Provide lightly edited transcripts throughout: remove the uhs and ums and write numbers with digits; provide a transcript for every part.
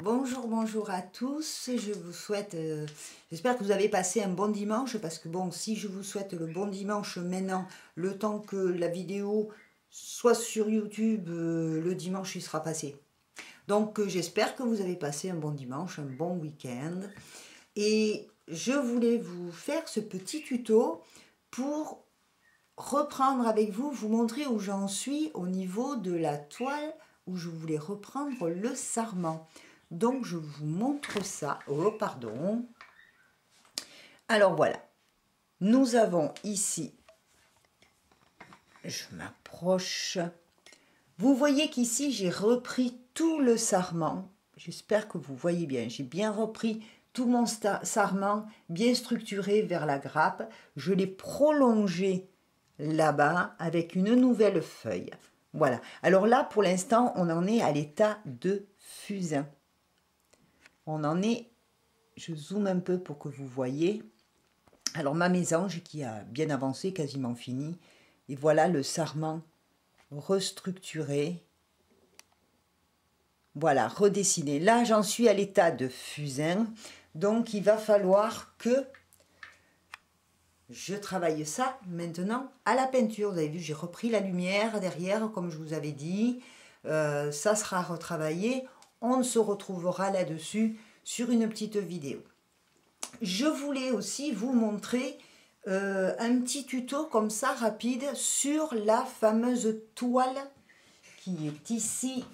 Bonjour, bonjour à tous. Je vous souhaite, j'espère que vous avez passé un bon dimanche, parce que bon, si je vous souhaite le bon dimanche maintenant, le temps que la vidéo soit sur YouTube, le dimanche il sera passé. Donc j'espère que vous avez passé un bon dimanche, un bon week-end. Et je voulais vous faire ce petit tuto pour reprendre avec vous, vous montrer où j'en suis au niveau de la toile où je voulais reprendre le sarment. Donc je vous montre ça. Oh pardon. Alors voilà. Nous avons ici, je m'approche. Vous voyez qu'ici j'ai repris tout le sarment. J'espère que vous voyez bien. J'ai bien repris tout mon sarment, bien structuré vers la grappe. Je l'ai prolongé là-bas avec une nouvelle feuille. Voilà. Alors là, pour l'instant, on en est à l'état de fusain. On en est, je zoome un peu pour que vous voyez. Alors ma mésange qui a bien avancé, quasiment fini. Et voilà le sarment restructuré. Voilà, redessiné. Là, j'en suis à l'état de fusain. Donc, il va falloir que je travaille ça maintenant à la peinture. Vous avez vu, j'ai repris la lumière derrière, comme je vous avais dit. Ça sera retravaillé. On se retrouvera là-dessus sur une petite vidéo. Je voulais aussi vous montrer un petit tuto comme ça, rapide, sur la fameuse toile qui est ici.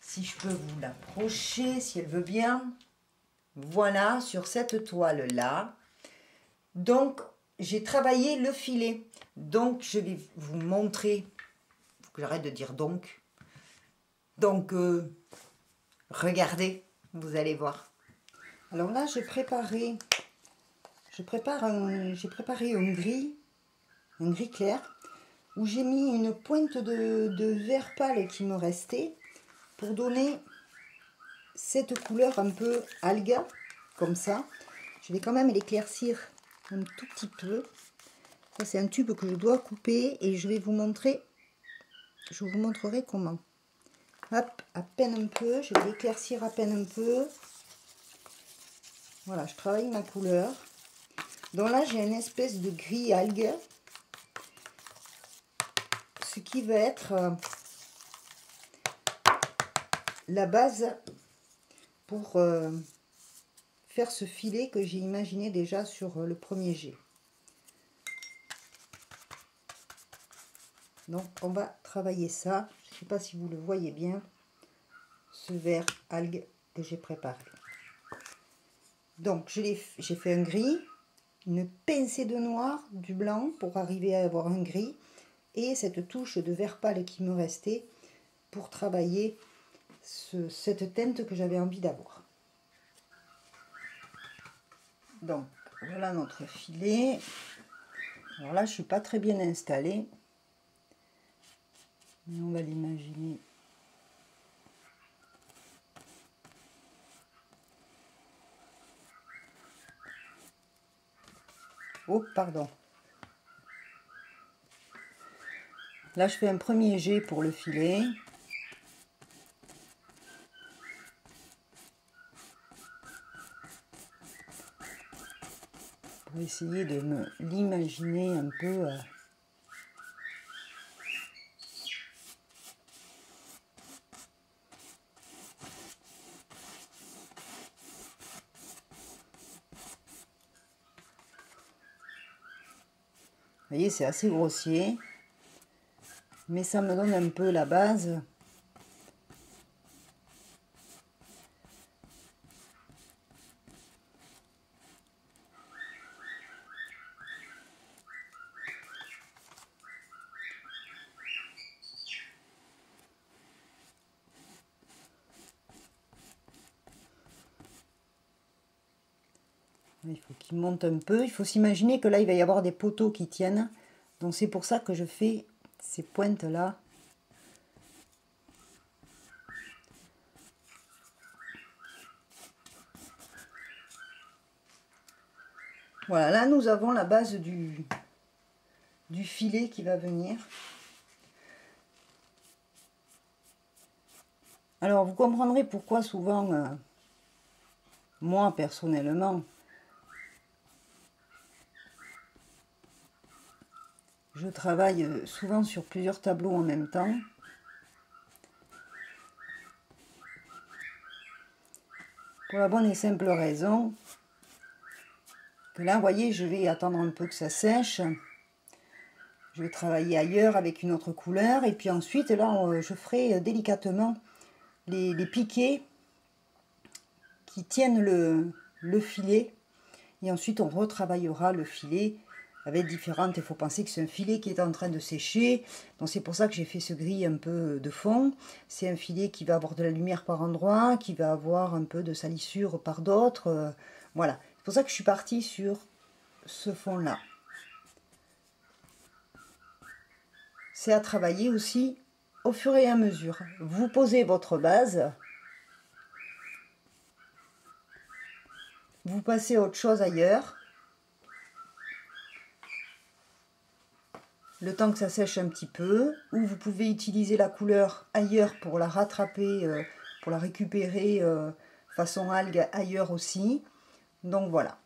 Si je peux vous l'approcher, si elle veut bien. Voilà, sur cette toile-là. Donc, j'ai travaillé le filet. Donc, je vais vous montrer. Il faut que j'arrête de dire donc. Donc, regardez, vous allez voir. Alors là, j'ai préparé un gris clair, où j'ai mis une pointe de vert pâle qui me restait pour donner cette couleur un peu algue, comme ça. Je vais quand même l'éclaircir un tout petit peu. Ça, c'est un tube que je dois couper et je vais vous montrer. Je vous montrerai comment. Hop, à peine un peu. Je vais l'éclaircir à peine un peu. Voilà, je travaille ma couleur. Donc là, j'ai une espèce de gris algue. Ce qui va être la base pour faire ce filet que j'ai imaginé déjà sur le premier jet. Donc on va travailler ça. Je ne sais pas si vous le voyez bien, ce vert algue que j'ai préparé. Donc j'ai fait un gris, une pincée de noir, du blanc pour arriver à avoir un gris, et cette touche de vert pâle qui me restait pour travailler cette teinte que j'avais envie d'avoir. Donc voilà notre filet. Alors là, je ne suis pas très bien installée, mais on va l'imaginer. Oh, pardon. Là, je fais un premier jet pour le filet. Pour essayer de me l'imaginer un peu. Vous voyez, c'est assez grossier, mais ça me donne un peu la base. Il faut qu'il monte un peu. Il faut s'imaginer que là, il va y avoir des poteaux qui tiennent. Donc c'est pour ça que je fais ces pointes-là. Voilà, là nous avons la base du filet qui va venir. Alors vous comprendrez pourquoi souvent moi personnellement, je travaille souvent sur plusieurs tableaux en même temps. Pour la bonne et simple raison que là, vous voyez, je vais attendre un peu que ça sèche. Je vais travailler ailleurs avec une autre couleur. Et puis ensuite, là, je ferai délicatement les piquets qui tiennent le filet. Et ensuite, on retravaillera le filet avec différentes... Il faut penser que c'est un filet qui est en train de sécher. Donc c'est pour ça que j'ai fait ce gris un peu de fond. C'est un filet qui va avoir de la lumière par endroits, qui va avoir un peu de salissure par d'autres. Voilà. C'est pour ça que je suis partie sur ce fond-là. C'est à travailler aussi au fur et à mesure. Vous posez votre base. Vous passez à autre chose ailleurs. Le temps que ça sèche un petit peu. Ou vous pouvez utiliser la couleur ailleurs pour la rattraper, pour la récupérer façon algue ailleurs aussi. Donc voilà.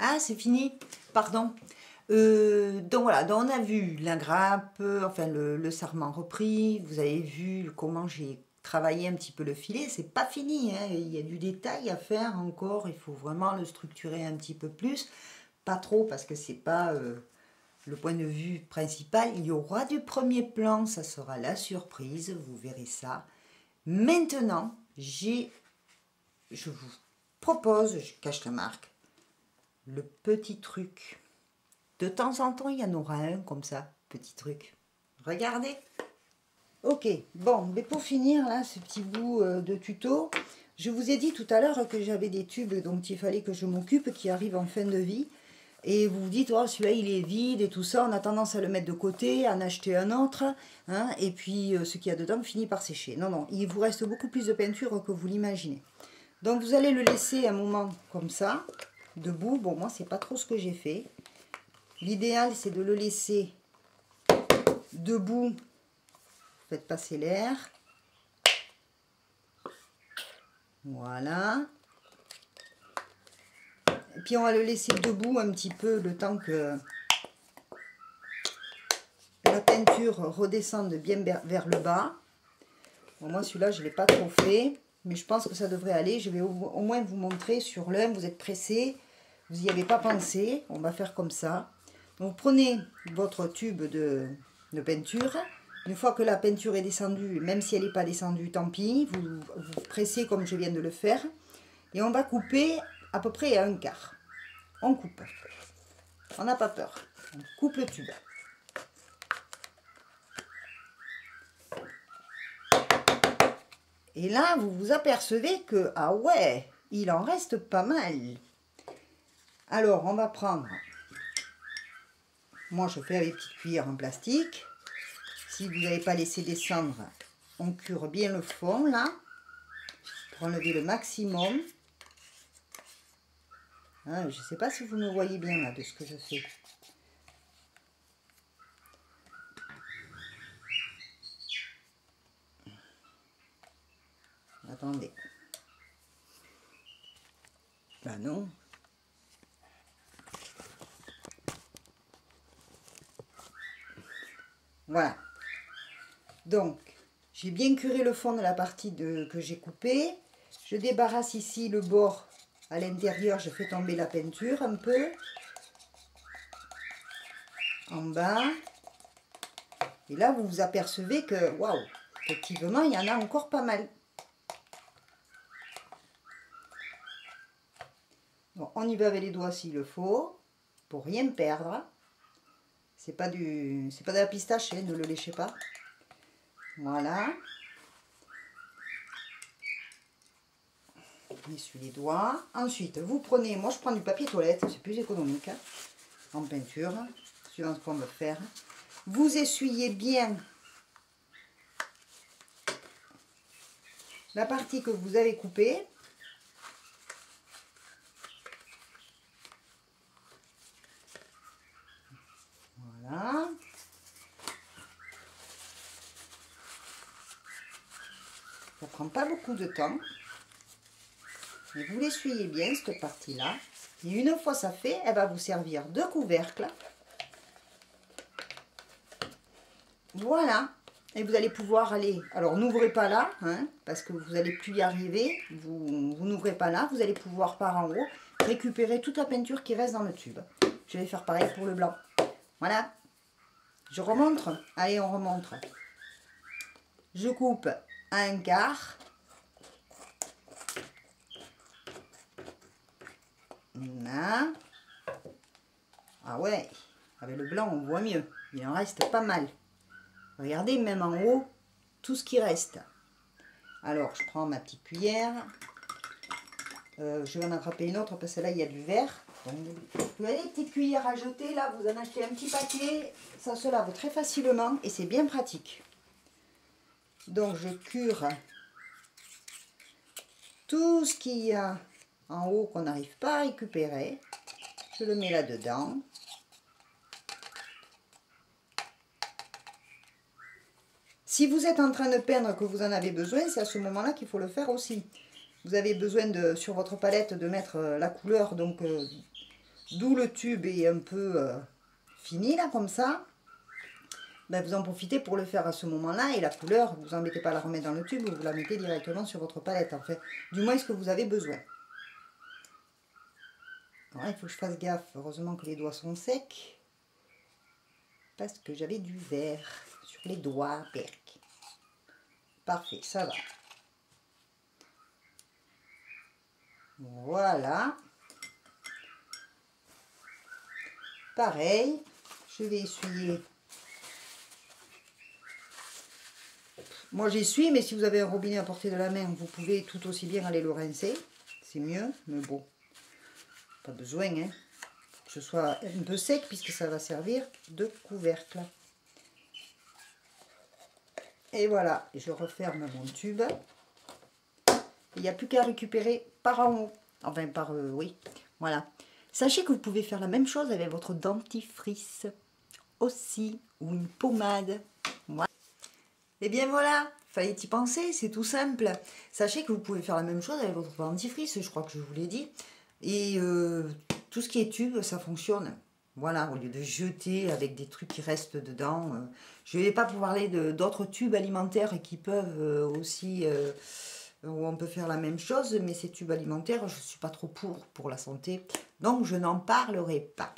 Ah, c'est fini. Pardon. Donc voilà, donc on a vu la grappe, enfin le sarment repris. Vous avez vu comment j'ai travaillé un petit peu le filet. C'est pas fini, hein. Il y a du détail à faire encore. Il faut vraiment le structurer un petit peu plus. Pas trop parce que c'est pas le point de vue principal. Il y aura du premier plan, ça sera la surprise, vous verrez ça. Maintenant, je vous propose, je cache la marque, le petit truc. De temps en temps, il y en aura un comme ça, petit truc. Regardez. Ok, bon, mais pour finir, là, ce petit bout de tuto, je vous ai dit tout à l'heure que j'avais des tubes dont il fallait que je m'occupe, qui arrivent en fin de vie. Et vous vous dites, oh, celui-là, il est vide et tout ça, on a tendance à le mettre de côté, à en acheter un autre, hein, et puis ce qu'il y a dedans finit par sécher. Non, non, il vous reste beaucoup plus de peinture que vous l'imaginez. Donc, vous allez le laisser un moment comme ça, debout. Bon, moi, c'est pas trop ce que j'ai fait. L'idéal, c'est de le laisser debout. Faites passer l'air. Voilà. Et puis on va le laisser debout un petit peu le temps que la peinture redescende bien vers le bas. Bon, moi celui-là je ne l'ai pas trop fait, mais je pense que ça devrait aller. Je vais au moins vous montrer sur l'un. Vous êtes pressé, vous n'y avez pas pensé. On va faire comme ça. Donc vous prenez votre tube de peinture. Une fois que la peinture est descendue, même si elle n'est pas descendue, tant pis, vous pressez comme je viens de le faire. Et on va couper à peu près à un quart. On coupe. On n'a pas peur. On coupe le tube. Et là, vous vous apercevez que, ah ouais, il en reste pas mal. Alors, on va prendre... Moi, je fais avec petite cuillère en plastique. Si vous n'avez pas laissé descendre, on cure bien le fond, là, pour enlever le maximum. Hein, je ne sais pas si vous me voyez bien, là, de ce que je fais. Attendez. Ben non. Voilà. Donc, j'ai bien curé le fond de la partie que j'ai coupée. Je débarrasse ici le bord à l'intérieur. Je fais tomber la peinture un peu. En bas. Et là, vous vous apercevez que, waouh, effectivement, il y en a encore pas mal. Bon, on y va avec les doigts s'il le faut, pour rien perdre. C'est pas de la pistache, hein, ne le léchez pas. Voilà. On essuie les doigts. Ensuite, vous prenez, moi je prends du papier toilette, c'est plus économique, hein, en peinture, suivant ce qu'on veut faire. Vous essuyez bien la partie que vous avez coupée. Voilà. Ça prend pas beaucoup de temps. Et vous l'essuyez bien, cette partie-là. Et une fois ça fait, elle va vous servir de couvercle. Voilà. Et vous allez pouvoir aller... Alors, n'ouvrez pas là, hein, parce que vous n'allez plus y arriver. Vous n'ouvrez pas là. Vous allez pouvoir, par en haut, récupérer toute la peinture qui reste dans le tube. Je vais faire pareil pour le blanc. Voilà. Je remontre. Allez, on remontre. Je coupe à un quart. Là. Ah ouais, avec le blanc, on voit mieux. Il en reste pas mal. Regardez, même en haut, tout ce qui reste. Alors, je prends ma petite cuillère. Je vais en attraper une autre parce que là, il y a du verre. Donc, vous avez des petites cuillères à jeter. Là, vous en achetez un petit paquet. Ça se lave très facilement et c'est bien pratique. Donc, je cure tout ce qu'il y a en haut qu'on n'arrive pas à récupérer. Je le mets là-dedans. Si vous êtes en train de peindre que vous en avez besoin, c'est à ce moment-là qu'il faut le faire aussi. Vous avez besoin de, sur votre palette, de mettre la couleur, donc d'où le tube est un peu fini là, comme ça. Ben, vous en profitez pour le faire à ce moment-là, et la couleur, vous n'embêtez pas à la remettre dans le tube, vous la mettez directement sur votre palette, en fait. Du moins ce que vous avez besoin. Alors, il faut que je fasse gaffe, heureusement que les doigts sont secs. parce que j'avais du verre sur les doigts. Perc. Parfait, ça va. Voilà. Pareil, je vais essuyer. Moi j'essuie, mais si vous avez un robinet à portée de la main, vous pouvez tout aussi bien aller le rincer. C'est mieux, mais bon, pas besoin, hein. Que ce soit un peu sec puisque ça va servir de couvercle. Et voilà, je referme mon tube. Il n'y a plus qu'à récupérer par en haut. Enfin, oui, voilà. Sachez que vous pouvez faire la même chose avec votre dentifrice aussi, ou une pommade. Voilà. Et bien voilà, fallait y penser, c'est tout simple. Sachez que vous pouvez faire la même chose avec votre dentifrice, je crois que je vous l'ai dit. Et tout ce qui est tube, ça fonctionne. Voilà, au lieu de jeter avec des trucs qui restent dedans. Je ne vais pas vous parler d'autres tubes alimentaires qui peuvent aussi... où on peut faire la même chose, mais ces tubes alimentaires, je ne suis pas trop pour la santé. Donc, je n'en parlerai pas.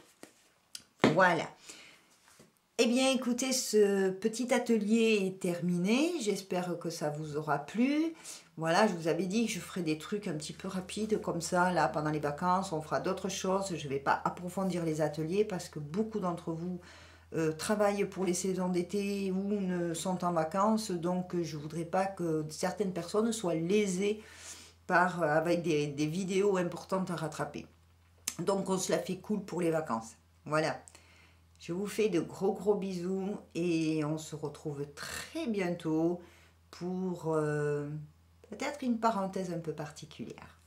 Voilà. Eh bien, écoutez, ce petit atelier est terminé. J'espère que ça vous aura plu. Voilà, je vous avais dit que je ferai des trucs un petit peu rapides comme ça, là, pendant les vacances. On fera d'autres choses. Je ne vais pas approfondir les ateliers parce que beaucoup d'entre vous travaillent pour les saisons d'été ou ne sont en vacances. Donc, je ne voudrais pas que certaines personnes soient lésées avec des vidéos importantes à rattraper. Donc, on se la fait cool pour les vacances. Voilà. Je vous fais de gros bisous et on se retrouve très bientôt pour peut-être une parenthèse un peu particulière.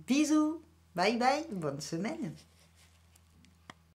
Bisous, bye bye, bonne semaine.